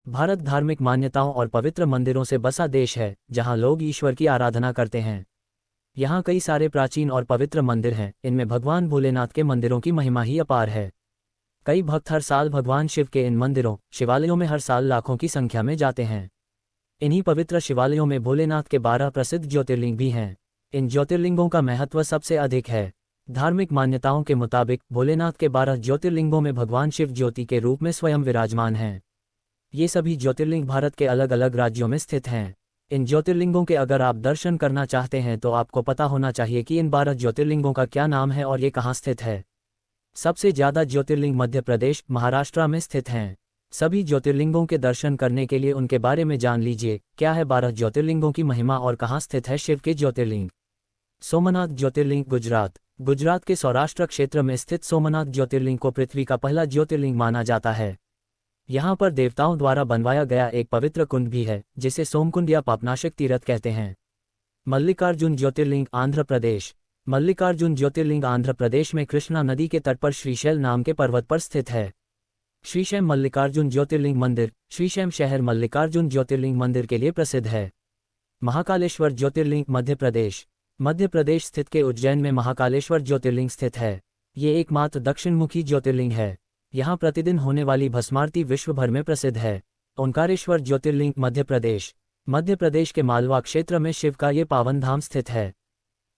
भारत धार्मिक मान्यताओं और पवित्र मंदिरों से बसा देश है, जहां लोग ईश्वर की आराधना करते हैं। यहाँ कई सारे प्राचीन और पवित्र मंदिर हैं, इनमें भगवान भोलेनाथ के मंदिरों की महिमा ही अपार है। कई भक्त हर साल भगवान शिव के इन मंदिरों, शिवालयों में हर साल लाखों की संख्या में जाते हैं। इन्हीं पवित्र शिवालयों में भोलेनाथ के 12 प्रसिद्ध ज्योतिर्लिंग भी हैं। इन ज्योतिर्लिंगों का महत्व सबसे अधिक है। धार्मिक मान्यताओं के मुताबिक भोलेनाथ के 12 ज्योतिर्लिंगों में भगवान शिव ज्योति के रूप में स्वयं विराजमान हैं। ये सभी ज्योतिर्लिंग भारत के अलग अलग राज्यों में स्थित हैं। इन ज्योतिर्लिंगों के अगर आप दर्शन करना चाहते हैं तो आपको पता होना चाहिए कि इन 12 ज्योतिर्लिंगों का क्या नाम है और ये कहाँ स्थित है। सबसे ज़्यादा ज्योतिर्लिंग मध्य प्रदेश, महाराष्ट्र में स्थित हैं। सभी ज्योतिर्लिंगों के दर्शन करने के लिए उनके बारे में जान लीजिए। क्या है 12 ज्योतिर्लिंगों की महिमा और कहाँ स्थित है शिव के ज्योतिर्लिंग। सोमनाथ ज्योतिर्लिंग गुजरात। गुजरात के सौराष्ट्र क्षेत्र में स्थित सोमनाथ ज्योतिर्लिंग को पृथ्वी का पहला ज्योतिर्लिंग माना जाता है। यहाँ पर देवताओं द्वारा बनवाया गया एक पवित्र कुंड भी है, जिसे सोमकुंड या पापनाशक तीर्थ कहते हैं। मल्लिकार्जुन ज्योतिर्लिंग आंध्र प्रदेश। मल्लिकार्जुन ज्योतिर्लिंग आंध्र प्रदेश में कृष्णा नदी के तट पर श्रीशैल नाम के पर्वत पर स्थित है। श्रीशैम मल्लिकार्जुन ज्योतिर्लिंग मंदिर। श्रीशैम शहर मल्लिकार्जुन ज्योतिर्लिंग मंदिर के लिए प्रसिद्ध है। महाकालेश्वर ज्योतिर्लिंग मध्य प्रदेश। मध्य प्रदेश स्थित के उज्जैन में महाकालेश्वर ज्योतिर्लिंग स्थित है। ये एकमात्र दक्षिणमुखी ज्योतिर्लिंग है। यहाँ प्रतिदिन होने वाली भस्मारती विश्व भर में प्रसिद्ध है। ओंकारेश्वर ज्योतिर्लिंग मध्य प्रदेश। मध्य प्रदेश के मालवा क्षेत्र में शिव का ये पावन धाम स्थित है।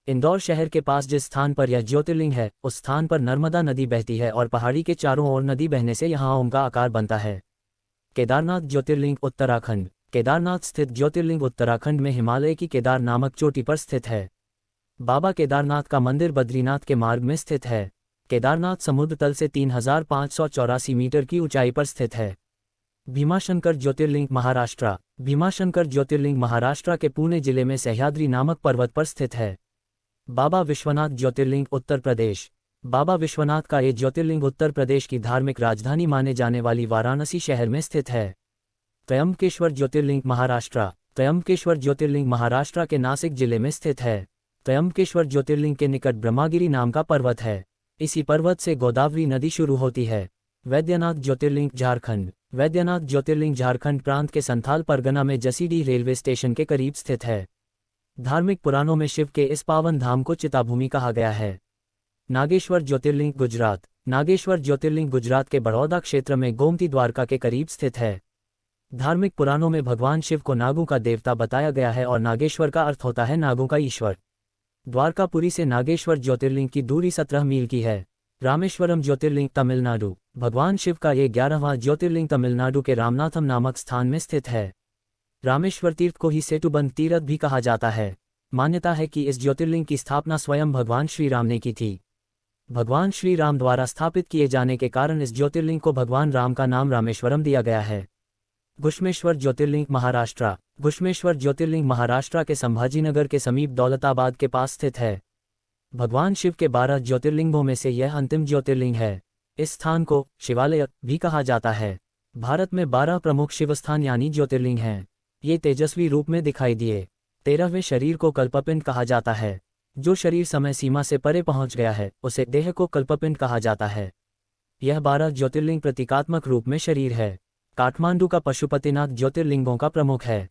इंदौर शहर के पास जिस स्थान पर यह ज्योतिर्लिंग है, उस स्थान पर नर्मदा नदी बहती है और पहाड़ी के चारों ओर नदी बहने से यहाँ ओम का आकार बनता है। केदारनाथ ज्योतिर्लिंग उत्तराखंड। केदारनाथ स्थित ज्योतिर्लिंग उत्तराखंड में हिमालय की केदार नामक चोटी पर स्थित है। बाबा केदारनाथ का मंदिर बद्रीनाथ के मार्ग में स्थित है। केदारनाथ समुद्र तल से 3584 मीटर की ऊंचाई पर स्थित है। भीमाशंकर ज्योतिर्लिंग महाराष्ट्र। भीमाशंकर ज्योतिर्लिंग महाराष्ट्र के पुणे जिले में सह्याद्री नामक पर्वत पर स्थित है। बाबा विश्वनाथ ज्योतिर्लिंग उत्तर प्रदेश। बाबा विश्वनाथ का ये ज्योतिर्लिंग उत्तर प्रदेश की धार्मिक राजधानी माने जाने वाली वाराणसी शहर में स्थित है। त्रयंबकेश्वर ज्योतिर्लिंग महाराष्ट्र। त्रयंबकेश्वर ज्योतिर्लिंग महाराष्ट्र के नासिक जिले में स्थित है। त्रयंबकेश्वर ज्योतिर्लिंग के निकट ब्रह्मागिरी नाम का पर्वत है। इसी पर्वत से गोदावरी नदी शुरू होती है। वैद्यनाथ ज्योतिर्लिंग झारखंड। वैद्यनाथ ज्योतिर्लिंग झारखंड प्रांत के संथाल परगना में जसीडीह रेलवे स्टेशन के करीब स्थित है। धार्मिक पुराणों में शिव के इस पावन धाम को चिताभूमि कहा गया है। नागेश्वर ज्योतिर्लिंग गुजरात। नागेश्वर ज्योतिर्लिंग गुजरात के बड़ौदा क्षेत्र में गोमती द्वारका के करीब स्थित है। धार्मिक पुराणों में भगवान शिव को नागों का देवता बताया गया है और नागेश्वर का अर्थ होता है नागों का ईश्वर। द्वारकापुरी से नागेश्वर ज्योतिर्लिंग की दूरी 17 मील की है। रामेश्वरम ज्योतिर्लिंग तमिलनाडु। भगवान शिव का ये 11वां ज्योतिर्लिंग तमिलनाडु के रामनाथम नामक स्थान में स्थित है। रामेश्वर तीर्थ को ही सेतुबंध तीर्थ भी कहा जाता है। मान्यता है कि इस ज्योतिर्लिंग की स्थापना स्वयं भगवान श्री राम ने की थी। भगवान श्री राम द्वारा स्थापित किए जाने के कारण इस ज्योतिर्लिंग को भगवान राम का नाम रामेश्वरम दिया गया है। घुश्मेश्वर ज्योतिर्लिंग महाराष्ट्र। घुश्मेश्वर ज्योतिर्लिंग महाराष्ट्र के संभाजीनगर के समीप दौलताबाद के पास स्थित है। भगवान शिव के 12 ज्योतिर्लिंगों में से यह अंतिम ज्योतिर्लिंग है। इस स्थान को शिवालय भी कहा जाता है। भारत में 12 प्रमुख शिवस्थान यानी ज्योतिर्लिंग हैं। ये तेजस्वी रूप में दिखाई दिए। 13वें शरीर को कल्पपिंड कहा जाता है। जो शरीर समय सीमा से परे पहुंच गया है, उसे देह को कल्पपिंड कहा जाता है। यह 12 ज्योतिर्लिंग प्रतीकात्मक रूप में शरीर है। काठमांडू का पशुपतिनाथ ज्योतिर्लिंगों का प्रमुख है।